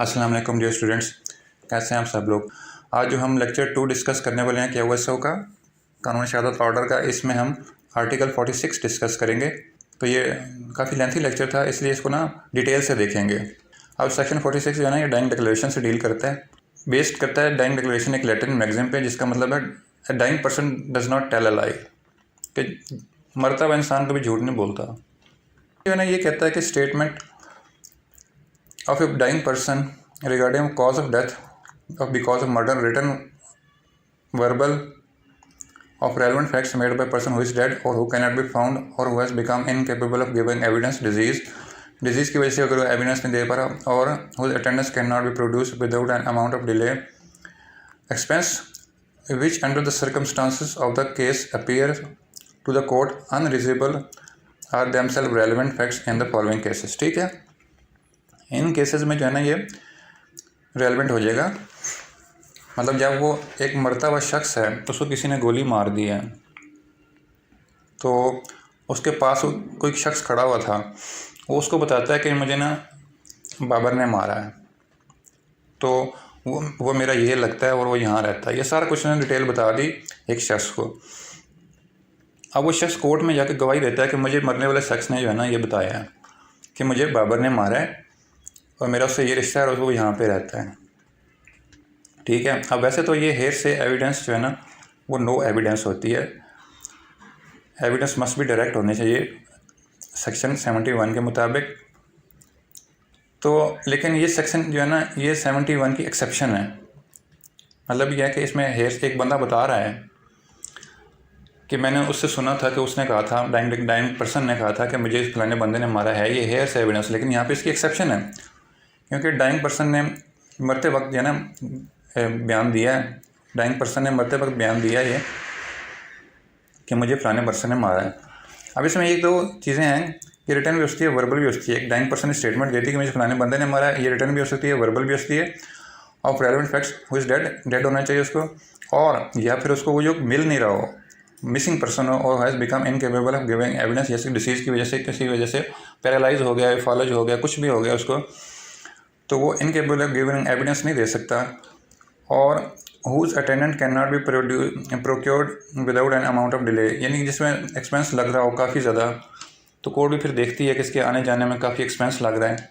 अस्सलाम वालेकुम dear students, कैसे हैं आप सब लोग। आज जो हम लेक्चर 2 डिस्कस करने वाले हैं KOSO का, कानूनी शहादत ऑर्डर का, इसमें हम आर्टिकल 46 डिस्कस करेंगे। तो ये काफ़ी लेंथी लेक्चर था, इसलिए इसको ना डिटेल से देखेंगे। अब सेक्शन 46 जो है ना, ये डाइंग डिक्लेरेशन से डील करता है, बेस्ड करता है डाइंग डिक्लेरेशन एक लैटिन मैगज़ीन पे, जिसका मतलब है dying person does not tell a lie, कि मरता हुआ इंसान कभी झूठ नहीं बोलता। जो है ना, ये कहता है कि statement of a dying person regarding cause of death because of murder written verbal of relevant facts made by person who is dead or who cannot be found or who has become incapable of giving evidence disease की वजह से अगर evidence नहीं दे पा रहा और whose attendance cannot be produced without an amount of delay expense which under the circumstances of the case appear to the court unreasonable are themselves relevant facts in the following cases। ठीक है, इन cases में जो है ना ये relevant हो जाएगा। मतलब जब वो एक मरता हुआ शख्स है तो उसको किसी ने गोली मार दी है, तो उसके पास कोई शख्स खड़ा हुआ था, वो उसको बताता है कि मुझे ना बाबर ने मारा है, तो वो मेरा ये लगता है और वो यहाँ रहता है। ये सारा कुछ उसने डिटेल बता दी एक शख्स को। अब वो शख्स कोर्ट में जाके गवाही देता है कि मुझे मरने वाले शख्स ने जो है ना ये बताया है कि मुझे बाबर ने मारा है और मेरा उससे ये रिश्ता है और वो यहाँ पे रहता है। ठीक है, अब वैसे तो ये हेयर से एविडेंस जो है ना वो नो एविडेंस होती है, एविडेंस मस्ट बी डायरेक्ट होनी चाहिए सेक्शन 71 के मुताबिक। तो लेकिन ये सेक्शन जो है ना ये 71 की एक्सेप्शन है। मतलब यह है कि इसमें हेयर से एक बंदा बता रहा है कि मैंने उससे सुना था कि उसने कहा था, डाइंग पर्सन ने कहा था कि मुझे इस फलाने बंदे ने मारा है, ये हेयर से एविडेंस। लेकिन यहाँ पे इसकी एक्सेप्शन है, क्योंकि डाइंग पर्सन ने मरते वक्त जो है ना बयान दिया है, डाइंग पर्सन ने मरते वक्त बयान दिया है कि मुझे फलाने पर्सन ने मारा है। अब इसमें एक दो चीज़ें हैं कि रिटर्न भी हो सकती है, वर्बल भी हो सकती है। एक डाइंग पर्सन स्टेटमेंट देती है कि मुझे फलाने बंदे ने मारा है, ये रिटर्न भी हो सकती है, वर्बल भी हो सकती है। Of relevant facts who is dead होना चाहिए उसको, और या फिर उसको वो जो मिल नहीं रहा हो, मिसिंग पर्सन हो, और has become incapable of giving evidence, जैसे डिसीज़ की वजह से, किसी वजह से पैरालाइज हो गया, फॉलोज हो गया, कुछ भी हो गया उसको, तो वो इनकेपेबल ऑफ गिविंग एविडेंस नहीं दे सकता। और whose attendant can not be procured without an amount of delay, यानी जिसमें एक्सपेंस लग रहा हो काफ़ी ज़्यादा, तो कोर्ट भी फिर देखती है कि इसके आने जाने में काफ़ी एक्सपेंस लग रहा है,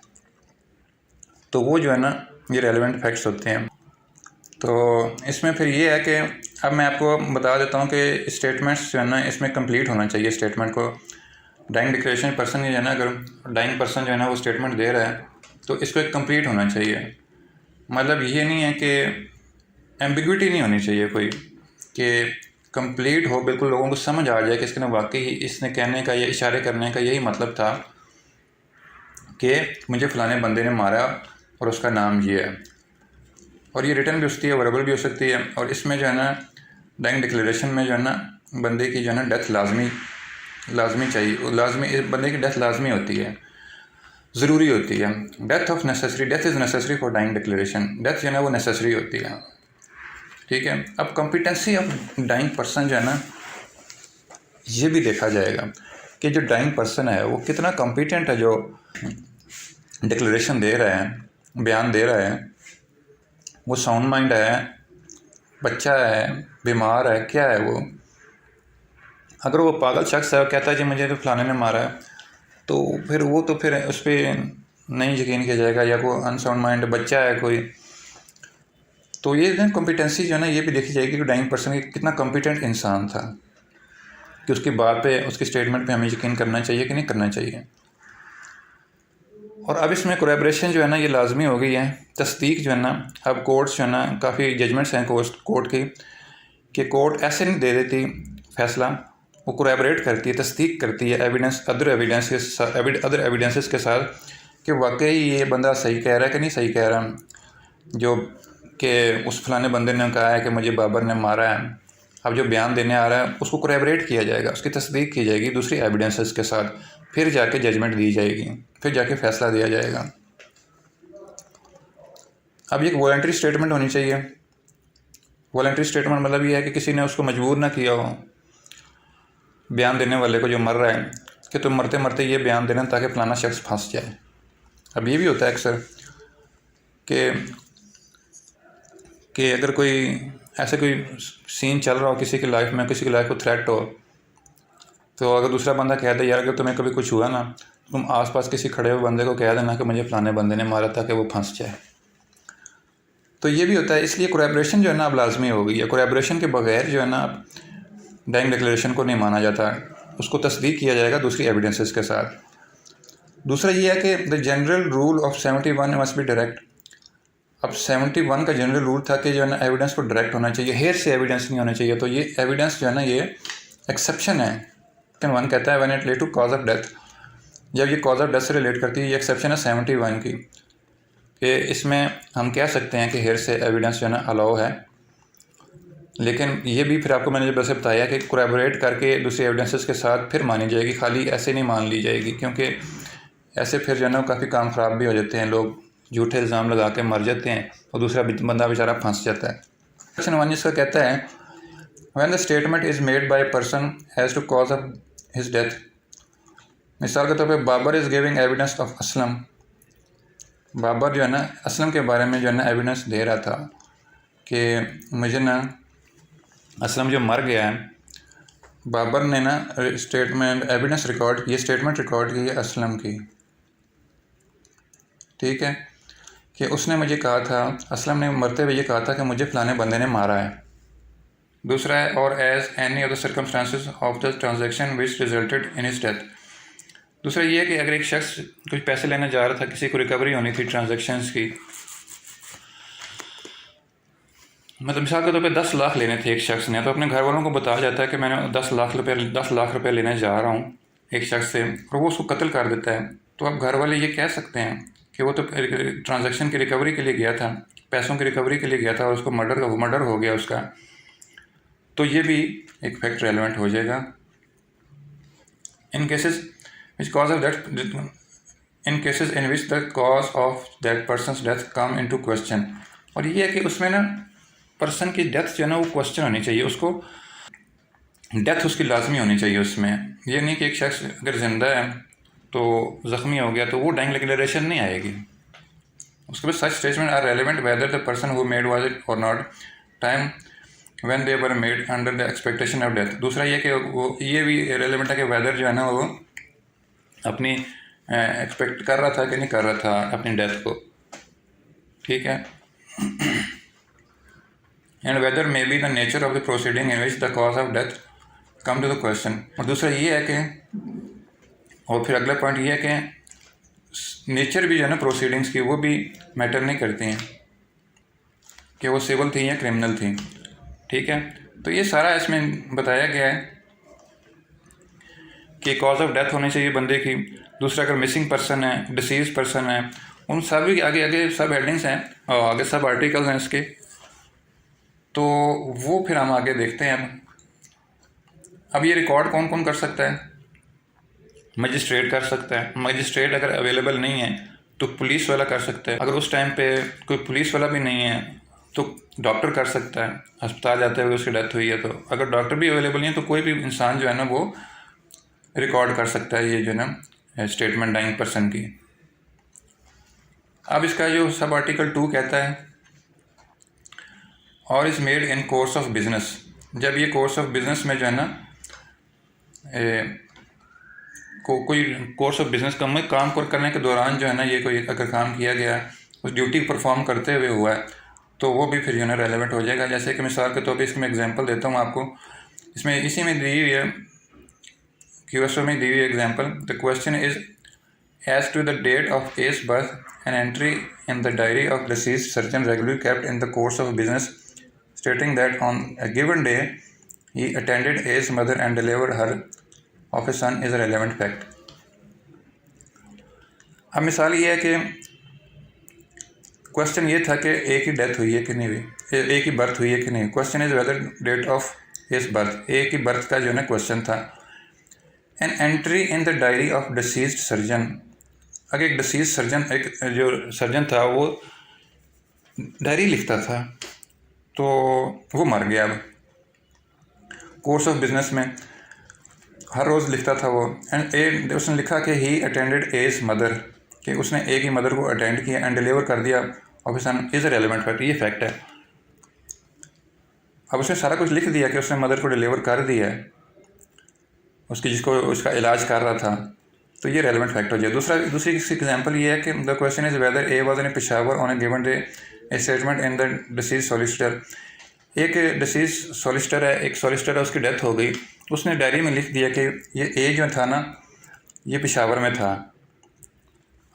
तो वो जो है ना ये रेलेवेंट फैक्ट्स होते हैं। तो इसमें फिर ये है कि अब मैं आपको बता देता हूँ कि स्टेटमेंट्स जो है ना इसमें कंप्लीट होना चाहिए स्टेटमेंट को। डाइंग डिक्लेरेशन पर्सन जो है ना, अगर डाइंग पर्सन जो है ना वो स्टेटमेंट दे रहा है तो इसको एक कंप्लीट होना चाहिए। मतलब ये नहीं है कि एम्बिग्विटी नहीं होनी चाहिए कोई, कि कंप्लीट हो, बिल्कुल लोगों को समझ आ जाए कि इसके ना वाकई इसने कहने का या इशारे करने का यही मतलब था कि मुझे फ़लाने बंदे ने मारा और उसका नाम ये है। और ये रिटर्न भी हो सकती है, वर्बल भी हो सकती है। और इसमें जो है ना डाइंग डिक्लेरेशन में जो है ना बंदे की जो है ना डेथ लाजमी चाहिए, लाजमी बंदे की डेथ लाजमी होती है, ज़रूरी होती है। Death of necessary, death is necessary for dying declaration, death जो है ना वो नेसेसरी होती है। ठीक है, अब कॉम्पिटेंसी ऑफ डाइंग पर्सन जो है ना ये भी देखा जाएगा कि जो डाइंग पर्सन है वो कितना कॉम्पिटेंट है, जो डिक्लेरेशन दे रहा है, बयान दे रहा है, वो साउंड माइंड है, बच्चा है, बीमार है, क्या है वो। अगर वो पागल शख्स है और कहता है कि मुझे तो फलाने ने मारा है, तो फिर उस पर नहीं यकीन किया जाएगा, या कोई अनसाउंड माइंड बच्चा है कोई। तो ये कॉम्पिटेंसी जो है ना ये भी देखी जाएगी कि डाइंग पर्सन कितना कॉम्पिटेंट इंसान था, कि उसकी बात पे, उसकी स्टेटमेंट पे हमें यकीन करना चाहिए कि नहीं करना चाहिए। और अब इसमें कोलैबोरेशन जो है ना ये लाजमी हो गई है। तस्दीक जो है ना, अब कोर्ट्स जो है ना काफ़ी जजमेंट्स हैं कोर्ट की, कि कोर्ट ऐसे नहीं दे देती फैसला, वो कोलैबोरेट करती है, तस्दीक करती है एविडेंस, अदर एविडेंसेस के साथ, कि वाकई ये बंदा सही कह रहा है कि नहीं सही कह रहा, जो कि उस फलाने बंदे ने कहा है कि मुझे बाबर ने मारा है। अब जो बयान देने आ रहा है उसको कोलैबोरेट किया जाएगा, उसकी तस्दीक की जाएगी दूसरी एविडेंसेस के साथ, फिर जाके जजमेंट दी जाएगी, फिर जाके फैसला दिया जाएगा। अब ये एक वॉलंटरी स्टेटमेंट होनी चाहिए। वॉलंटरी स्टेटमेंट मतलब ये है कि किसी ने उसको मजबूर ना किया हो, बयान देने वाले को जो मर रहा है, कि तुम मरते मरते ये बयान देना ताकि फलाना शख्स फंस जाए। अब ये भी होता है अक्सर कि अगर कोई ऐसा कोई सीन चल रहा हो किसी की लाइफ में, किसी की लाइफ को थ्रेट हो, तो अगर दूसरा बंदा कह दे यार अगर तुम्हें कभी कुछ हुआ ना, तुम आसपास किसी खड़े हुए बंदे को कह देना कि मुझे फलाने बंदे ने मारा था, कि वो फंस जाए। तो ये भी होता है। इसलिए कोलैबोरेशन जो है ना अब लाजमी हो गई है। कोलैबोरेशन के बगैर जो है ना डाइंग डिक्लेरेशन को नहीं माना जाता, उसको तस्दीक किया जाएगा दूसरी एविडेंसेस के साथ। दूसरा ये है कि the general rule of 71 must be direct. अब 71 का जनरल रूल था कि जो है ना एविडेंस को डायरेक्ट होना चाहिए, हेयर से एविडेंस नहीं होना चाहिए। तो ये एविडेंस जो है ना ये एक्सेप्शन है। सेक्शन 1 कहता है when it relate to cause of death, जब ये कॉज ऑफ डेथ से रिलेट करती है, ये एक्सेप्शन है 71 की, कि इसमें हम कह सकते हैं कि हेयर से एविडेंस जो है ना अलाउ है। लेकिन ये भी फिर आपको मैंने जब वैसे बताया कि कोलैबोरेट करके दूसरी एविडेंसेस के साथ फिर मानी जाएगी, खाली ऐसे नहीं मान ली जाएगी, क्योंकि ऐसे फिर जो है ना काफ़ी काम ख़राब भी हो जाते हैं, लोग झूठे इल्ज़ाम लगा के मर जाते हैं और दूसरा बंदा बेचारा फंस जाता है। सेक्शन 1 इसका कहता है when the statement is made by person as to cause of his death. मिसाल के तौर पे Babar is giving evidence of Aslam. Babar जो है ना असलम के बारे में जो है ना एविडेंस दे रहा था कि मुझे ना असलम जो मर गया है, बाबर ने ना स्टेटमेंट एविडेंस रिकॉर्ड की, स्टेटमेंट रिकॉर्ड की है असलम की, ठीक है, कि उसने मुझे कहा था, असलम ने मरते हुए ये कहा था कि मुझे फलाने बंदे ने मारा है। दूसरा है और as any of the circumstances of the transaction which resulted in his death. दूसरा ये है कि अगर एक शख्स कुछ पैसे लेने जा रहा था, किसी को रिकवरी होनी थी ट्रांजैक्शंस की, मतलब मिसाल के तौर पे 10 लाख लेने थे एक शख्स ने, तो अपने घर वालों को बताया जाता है कि मैंने 10 लाख रुपए लेने जा रहा हूँ एक शख्स से, और वो उसको कत्ल कर देता है। तो अब घर वाले ये कह सकते हैं कि वो तो ट्रांजैक्शन की रिकवरी के लिए गया था, पैसों की रिकवरी के लिए गया था और उसको मर्डर हो गया उसका, तो ये भी एक फैक्ट रेलेवेंट हो जाएगा। In cases which cause of death, in cases in which the cause of that person's death come into question. और ये है कि उसमें ना पर्सन की डेथ जो है ना वो क्वेश्चन होनी चाहिए, उसको डेथ उसकी लाजमी होनी चाहिए उसमें। ये नहीं कि एक शख्स अगर ज़िंदा है तो ज़ख्मी हो गया तो वो डाइंग डिक्लेरेशन नहीं आएगी। उसके बाद such statement are relevant whether the person who made was it और not time when they were made under the expectation of death. दूसरा ये कि वो ये भी रेलिवेंट है कि वेदर जो है ना वो अपनी एक्सपेक्ट कर रहा था कि नहीं कर रहा था अपनी डेथ को, ठीक है। And whether may be the nature of the proceeding in which the cause of death come to the question. और दूसरा ये है कि, और फिर अगला पॉइंट ये है कि नेचर भी जो है ना प्रोसीडिंग्स की वो भी मैटर नहीं करती हैं कि वो सिविल थी या क्रिमिनल थी, ठीक है। तो ये सारा इसमें बताया गया है कि कॉज ऑफ डेथ होनी चाहिए बंदे की। दूसरा अगर मिसिंग पर्सन है, डिसीज पर्सन है, उन सभी आगे सब हेडिंग्स हैं और आगे सब आर्टिकल्स हैं इसके, तो वो फिर हम आगे देखते हैं। अब ये रिकॉर्ड कौन कौन कर सकता है? मजिस्ट्रेट कर सकता है। मजिस्ट्रेट अगर अवेलेबल नहीं है तो पुलिस वाला कर सकता है। अगर उस टाइम पे कोई पुलिस वाला भी नहीं है तो डॉक्टर कर सकता है, अस्पताल जाते हुए उसकी डेथ हुई है तो। अगर डॉक्टर भी अवेलेबल नहीं है तो कोई भी इंसान जो है ना वो रिकॉर्ड कर सकता है ये जो ना स्टेटमेंट डाइंग पर्सन की। अब इसका जो सब आर्टिकल 2 कहता है और is made in course of business. जब ये कोर्स ऑफ बिजनेस में जो है ना कोई कोर्स ऑफ बिजनेस में काम करने के दौरान जो है ना ये कोई अगर काम किया गया उस ड्यूटी परफॉर्म करते हुए हुआ है तो वो भी फिर जो है ना रेलेवेंट हो जाएगा। जैसे कि मिसाल के तौर पे इसमें एग्जांपल देता हूँ आपको, इसमें इसी में दी हुई है क्यूएसओ में दी हुई example. The question is as to the date of A's birth an entry in the diary of deceased surgeon regularly kept in the course of business stating that on a given day he attended A's mother and delivered her of a son is a relevant fact. अब मिसाल ये है कि question ये था कि एक ही death हुई है कि नहीं हुई, एक ही बर्थ हुई है कि नहीं। Question is whether date of his birth, एक ही बर्थ का जो है ना क्वेश्चन था। An entry in the diary of deceased surgeon, अगर एक डिसीज सर्जन, एक जो सर्जन था वो डायरी लिखता था तो वो मर गया। अब कोर्स ऑफ बिजनेस में हर रोज़ लिखता था वो, एंड उसने लिखा कि ही अटेंडेड एज मदर, कि उसने एक ही मदर को अटेंड किया एंड डिलीवर कर दिया ऑप्शन इज़ रेलिवेंट फैक्ट, ये फैक्ट है। अब उसने सारा कुछ लिख दिया कि उसने मदर को डिलीवर कर दिया है, उसकी जिसको उसका इलाज कर रहा था, तो ये रेलिवेंट फैक्ट हो जाए। दूसरी एग्जांपल ये है कि the question is whether A was in Peshawar on a given day a statement in the deceased solicitor. एक डिसीज सॉलिसिटर है, एक सॉलिसिटर है, उसकी डेथ हो गई, उसने डायरी में लिख दिया कि ये ए जो था ना ये पेशावर में था।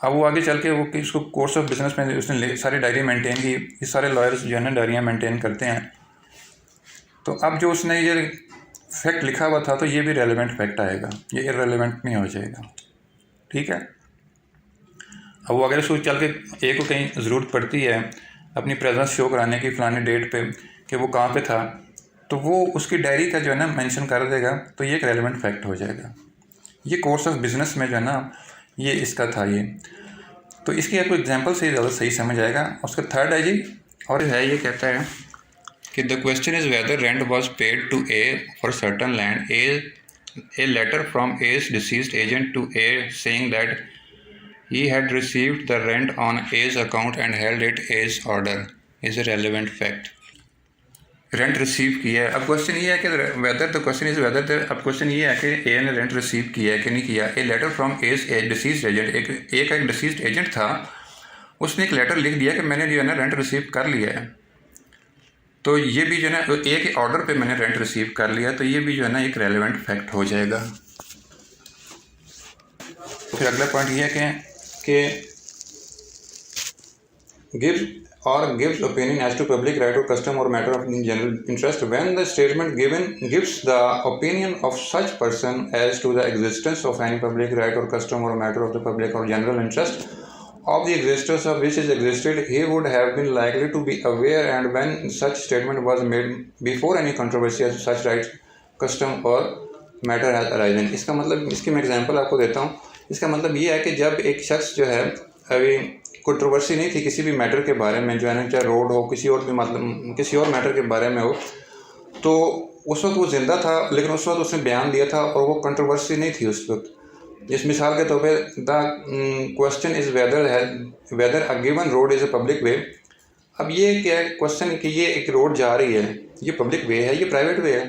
अब वो आगे चल के वो इसको कोर्स ऑफ बिजनेस में उसने सारी डायरी मेंटेन की। ये सारे लॉयर्स जो है ना डायरियाँ मेंटेन करते हैं। तो अब जो उसने ये फैक्ट लिखा हुआ था तो ये भी रेलेवेंट फैक्ट आएगा, ये इररेलेवेंट नहीं हो जाएगा। ठीक है। अब वो अगर उसको चल के ए को कहीं ज़रूरत पड़ती है अपनी प्रेजेंस शो कराने की फ़लाने डेट पे कि वो कहाँ पे था, तो वो उसकी डायरी का जो है ना मेंशन कर देगा, तो ये एक रेलेवेंट फैक्ट हो जाएगा। ये कोर्स ऑफ बिजनेस में जो है ना ये इसका था ये। तो इसकी आपको एग्जांपल से ज़्यादा सही समझ आएगा। उसका थर्ड है जी, और है ये कहता है कि the question is whether rent was paid to A for certain land, a letter from A's deceased agent to A saying that he had received the rent on A's account and held it A's order is a relevant fact। Rent receive किया है। अब question ये है कि whether, the question is whether, अब question ये है कि ए ने रेंट रिसीव किया है कि नहीं किया। A letter from A's a deceased agent, एक डिसीज्ड एजेंट था, उसने एक लेटर लिख दिया कि मैंने जो है ना रेंट रिसीव कर लिया है। तो ये भी जो है ना ए के ऑर्डर पे मैंने रेंट रिसीव कर लिया, तो ये भी जो है ना एक रेलिवेंट फैक्ट हो जाएगा। फिर अगला पॉइंट ये है कि gives opinion as to public right or custom or matter of general interest when the statement given gives the opinion of such person as to the existence of any public right or custom or matter of the public or general interest of the existence of which is existed, he would have been likely to be aware and when such statement was made before any controversy as such right, custom or matter has arisen। इसका मतलब, इसकी मैं example आपको देता हूँ। इसका मतलब ये है कि जब एक शख्स जो है, अभी कंट्रोवर्सी नहीं थी किसी भी मैटर के बारे में जो है ना, चाहे रोड हो, किसी और भी मतलब किसी और मैटर के बारे में हो, तो उस वक्त वो ज़िंदा था, लेकिन उस वक्त उसने बयान दिया था और वो कंट्रोवर्सी नहीं थी उस वक्त। इस मिसाल के तौर पे the question is whether a given road is a public way. अब ये क्या है क्वेश्चन कि ये एक रोड जा रही है, ये पब्लिक वे है, ये प्राइवेट वे है,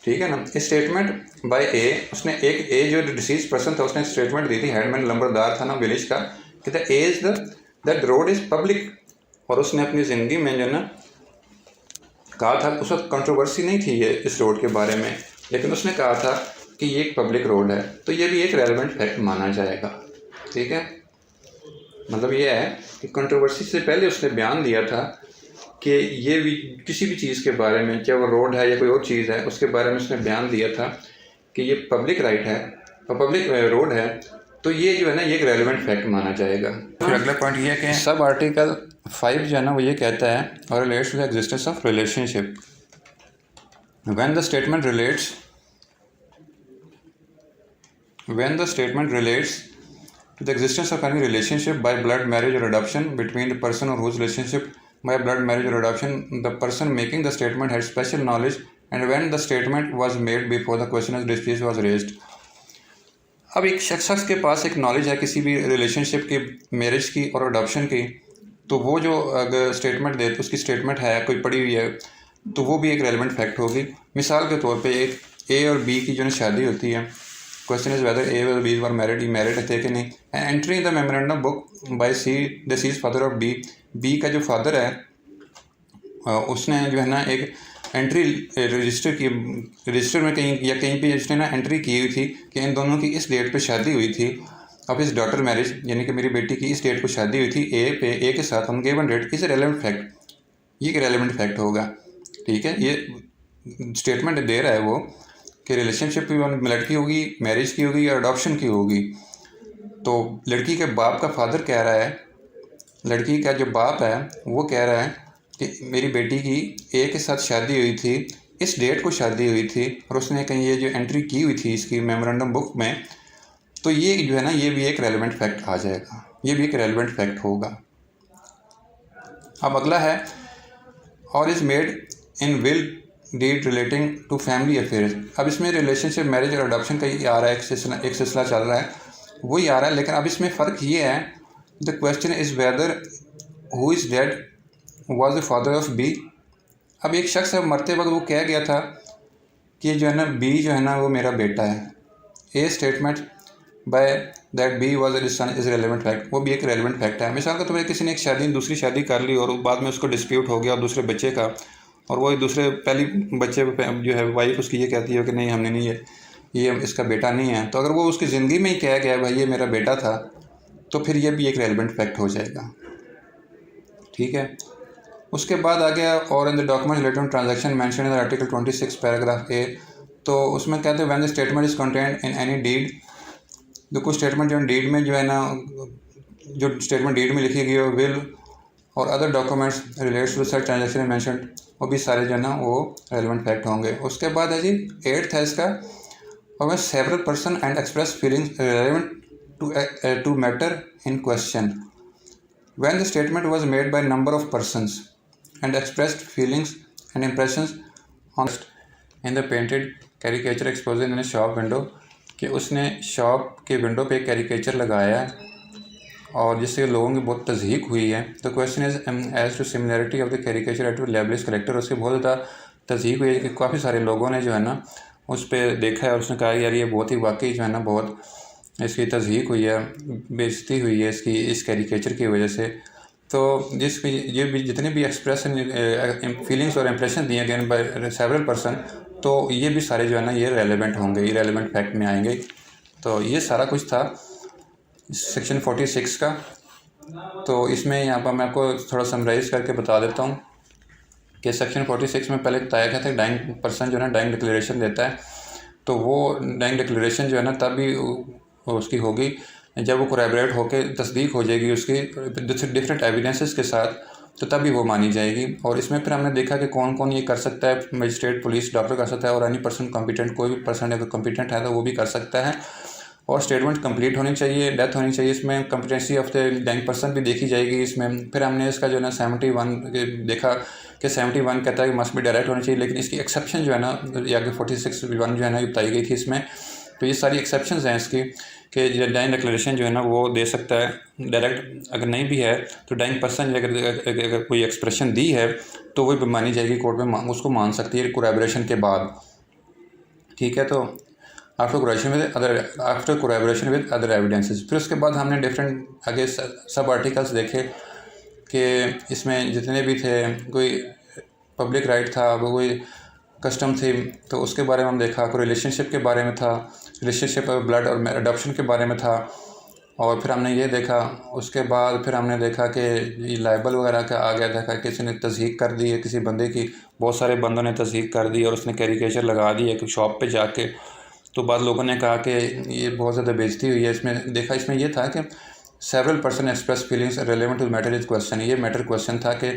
ठीक है ना। स्टेटमेंट बाय ए, उसने एक ए जो डिसीज पर्सन था उसने स्टेटमेंट दी थी, हेडमैन लंबरदार था ना विलेज का, कि the A is that road is public. और उसने अपनी ज़िंदगी में जो ना कहा था, उस वक्त कंट्रोवर्सी नहीं थी ये इस रोड के बारे में, लेकिन उसने कहा था कि ये एक पब्लिक रोड है, तो ये भी एक रेलेवेंट फैक्ट माना जाएगा। ठीक है, मतलब ये है कि कंट्रोवर्सी से पहले उसने बयान दिया था कि ये भी किसी भी चीज़ के बारे में, चाहे वो रोड है या कोई और चीज़ है, उसके बारे में उसने बयान दिया था कि ये पब्लिक राइट है और पब्लिक रोड है, तो ये जो है ना ये एक रेलेवेंट फैक्ट माना जाएगा। फिर अगला पॉइंट ये है कि सब आर्टिकल 5 जो है ना वो ये कहता है और relates to the existence of relationship. When the statement relates to the existence of any relationship by blood marriage or adoption between the person or whose relationship by blood marriage or adoption the person making the statement had special knowledge and when the statement was made before the question of dispute was raised। अब एक शख्स के पास एक knowledge है किसी भी relationship की, marriage की और अडॉप्शन की, तो वो जो अगर स्टेटमेंट दे तो उसकी स्टेटमेंट है कोई पड़ी हुई है, तो वो भी एक रेलिवेंट फैक्ट होगी। मिसाल के तौर पे एक ए और बी की जो शादी होती है, क्वेश्चन इज वेदर ए और बी वर मैरिड, ये मैरिड थे कि नहीं। Entry in the memorandum book by C the सीज फादर ऑफ बी, बी का जो फादर है उसने जो है ना एक एंट्री रजिस्टर की, रजिस्टर में कहीं या कहीं पे उसने ना एंट्री की हुई थी कि इन दोनों की इस डेट पे शादी हुई थी। अब इस डॉटर मैरिज यानी कि मेरी बेटी की इस डेट को शादी हुई थी ए के साथ, हम given that is relevant fact, ये एक रेलेवेंट फैक्ट होगा। ठीक है, ये स्टेटमेंट दे रहा है वो कि रिलेशनशिप की लड़की होगी, मैरिज की होगी या अडॉप्शन की होगी। तो लड़की के बाप का फादर कह रहा है, लड़की का जो बाप है वो कह रहा है कि मेरी बेटी की ए के साथ शादी हुई थी, इस डेट को शादी हुई थी, और उसने कहीं ये जो एंट्री की हुई थी इसकी मेमोरेंडम बुक में, तो ये जो है ना ये भी एक रेलेवेंट फैक्ट आ जाएगा, ये भी एक रेलेवेंट फैक्ट होगा। अब अगला है और is made in will deed relating to family affairs. अब इसमें रिलेशनशिप, मैरिज और अडॉप्शन का ही आ रहा है, एक सिलसिला चल रहा है, वही आ रहा है, लेकिन अब इसमें फ़र्क ये है the question is whether who is dead was the father of B. अब एक शख्स अब मरते वक्त वो कह गया था कि जो है ना बी जो है ना वो मेरा बेटा है। A statement by that B was a son is relevant fact, वो भी एक रेलिवेंट फैक्ट है। मिसाल का तुम्हें किसी ने एक दूसरी शादी कर ली और बाद में उसको डिस्प्यूट हो गया और दूसरे बच्चे का, और वो दूसरे पहली बच्चे जो है वाइफ उसकी ये कहती है कि नहीं हमने नहीं ये इसका बेटा नहीं है, तो अगर वो उसकी ज़िंदगी में ही कह गया भाई ये मेरा बेटा था तो फिर ये भी एक रेलिवेंट फैक्ट हो जाएगा। ठीक है, उसके बाद आ गया और in the document related to transaction mention in the article 26 paragraph A. तो उसमें कहते हैं when the statement is content in any deed, जो कुछ स्टेटमेंट जो डीड में जो है ना जो स्टेटमेंट डीड में लिखी गई हो विल और other documents relates to such transaction mention, वो भी सारे जो है ना वो रेलिवेंट फैक्ट होंगे। उसके बाद है जी 8th है इसका, और several person and express feelings relevant to matter in question when the statement was made by number of persons and expressed feelings and impressions on in the painted caricature exposed in a shop window, कि उसने shop के window पे caricature लगाया और जिससे लोगों की बहुत तज़हीक हुई है। तो question is as to similarity of the caricature at labelist collector, उसकी बहुत ज़्यादा तज़हीक हुई है कि काफ़ी सारे लोगों ने जो है ना उस पर देखा है और उसने कहा यार ये बहुत ही वाकई जो है ना बहुत इसकी तज़हीक हुई है, बेइज्जती हुई है इसकी इस कैरिकेचर की वजह से। तो ये भी जितने भी एक्सप्रेशन फीलिंग्स और इम्प्रेशन दिए गए बाय सेवरल पर्सन, तो ये भी सारे जो है ना ये रेलेवेंट होंगे, ये रेलेवेंट फैक्ट में आएंगे। तो ये सारा कुछ था सेक्शन 46 का। तो इसमें यहाँ पर मैं आपको थोड़ा समराइज़ करके बता देता हूँ कि सेक्शन 46 में पहले बताया गया था डाइंग पर्सन जो है ना डाइंग डिक्लेरेशन देता है, तो वो डाइंग डिक्लेरेशन जो है ना तभी उसकी होगी जब वो कोरैबोरेट होकर तस्दीक हो जाएगी उसकी डिफरेंट एविडेंसेस के साथ, तो तभी वो मानी जाएगी। और इसमें फिर हमने देखा कि कौन कौन ये कर सकता है, मजिस्ट्रेट, पुलिस, डॉक्टर कर सकता है, और एनी पर्सन कॉम्पिटेंट, कोई भी पर्सन अगर कॉम्पिटेंट है तो वो भी कर सकता है। और स्टेटमेंट कंप्लीट होनी चाहिए, डेथ होनी चाहिए, इसमें competency of the dying person भी देखी जाएगी इसमें। फिर हमने इसका जो है ना 71 देखा कि 71 कहता है कि मस्ट भी डायरेक्ट होनी चाहिए, लेकिन इसकी एक्सेप्शन जो है ना या कि 46(1) जो है ना बताई गई थी इसमें। तो ये सारी एक्सेप्शंस हैं इसकी कि डाइंग डिक्लेरेशन जो है ना वो दे सकता है डायरेक्ट, अगर नहीं भी है तो डाइंग पर्सन अगर कोई एक्सप्रेशन दी है तो वो भी मानी जाएगी कोर्ट में, उसको मान सकती है कोरैबोरेशन के बाद। ठीक है, तो आफ्टर कोरैबोरेशन विद अदर एविडेंसेस। फिर उसके बाद हमने डिफरेंट आगे सब आर्टिकल्स देखे कि इसमें जितने भी थे, कोई पब्लिक राइट था, कोई कस्टम थी, तो उसके बारे में हम देखा, कोई रिलेशनशिप के बारे में था, रिलेशनशिप ऑफ ब्लड और अडॉप्शन के बारे में था। और फिर हमने ये देखा, उसके बाद फिर हमने देखा कि ये लाइबल वगैरह का आ गया था, किसी ने तज़हीक कर दी है किसी बंदे की, बहुत सारे बंदों ने तज़हीक कर दी और उसने कैरिकेचर लगा दी है शॉप पे जाके। तो बाद लोगों ने कहा कि ये बहुत ज़्यादा बेइज्जती हुई है। इसमें देखा, इसमें यह था कि several person express feelings relevant to matter is question, ये मैटर क्वेश्चन था कि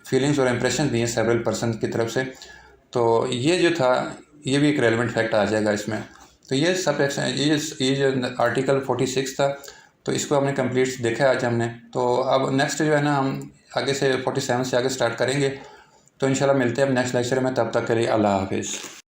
फीलिंग्स और इम्प्रेशन दिए सेवरल पर्सन की तरफ से, तो ये जो था ये भी एक रेलेवेंट फैक्ट आ जाएगा इसमें। तो ये सब ये जो आर्टिकल 46 था, तो इसको हमने कंप्लीट देखा आज हमने। तो अब नेक्स्ट जो है ना हम आगे से 47 से आगे स्टार्ट करेंगे। तो इंशाल्लाह मिलते हैं अब नेक्स्ट लेक्चर में, तब तक के लिए अल्लाह हाफिज़।